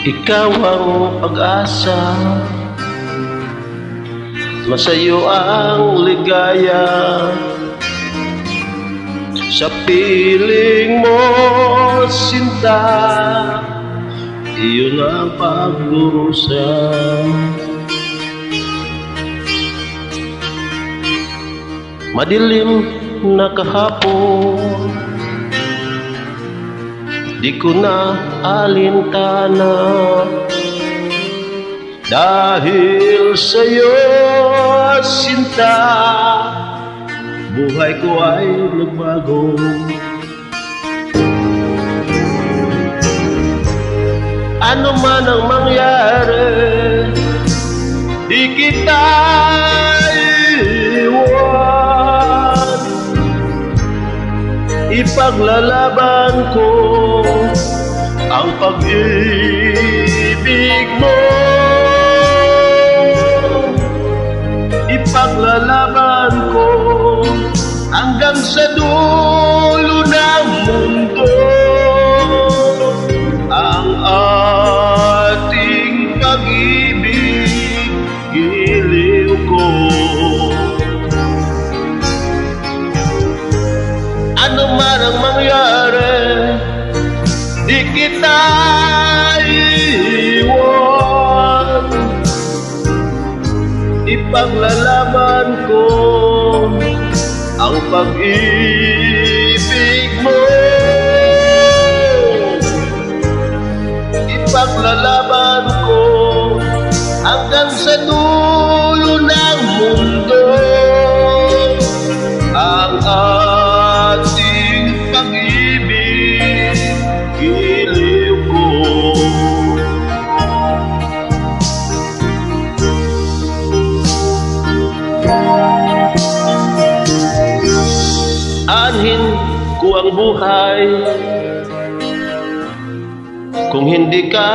Ikaw ang pag-asa, masayo ang ligaya. Sa piling mo, sinta, iyon ang pagdurusa. Madilim na kahapon, di ko na alintana, dahil sa'yo, sinta, buhay ko ay nagbago. Ano man ang mangyari, di kita iwan. Ipaglalaban ko ang pag-ibig mo. Ipaglalaban ko hanggang sa dulo ng mundo ang ating pag-ibig, giliw ko. Ano man ang mangyari, di kita iwan. Ipaglalaban ko ang pag-ibig mo. Ipaglalaban ko hanggang sa dulo ng mundo ang ating pag-ibig, giliw ko. Anhin ko ang buhay kung hindi ka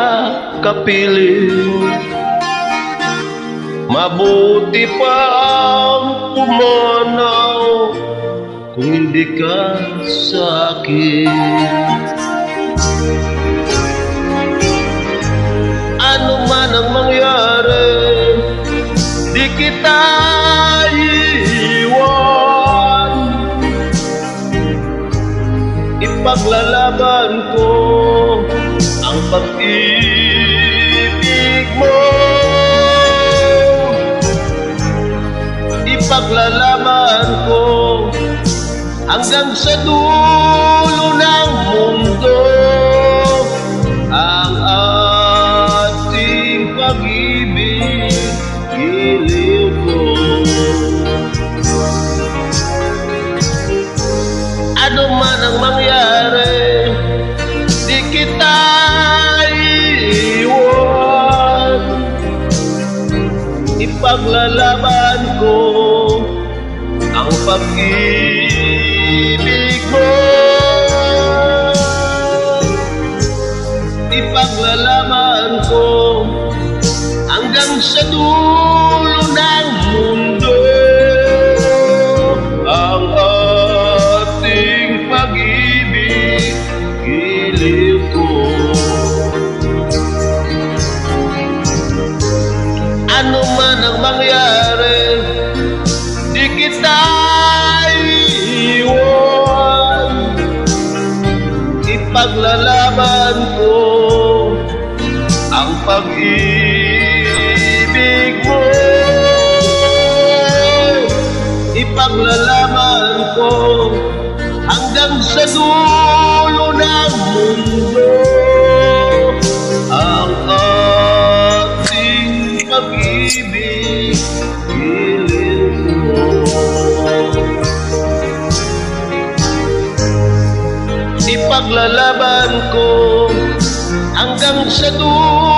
kapiling. Mabuti pa ang pumanaw kung hindi ka sa akin. Ano man ang mangyari, di kita iwan. Ipaglalaban ko ang pag-ibig mo. Ipaglalaban ko hanggang sa dulo ng mundo ang ating pag-ibig, giliw ko. Ano man ang mangyari, di kita iwan. Ipaglalaban ko ang pag-ibig mo. Ipaglalaban ko hanggang sa dulo ng mundo ang ating pag-ibig, giliw ko. Ano man ang mangyari, di kita iwan. Ipaglalaban ko ang pag-ibig mo. Ipaglalaban ko hanggang sa dulo ng mundo ang ating pag-ibig, giliw mo. Ipaglalaban ko hanggang sa dulo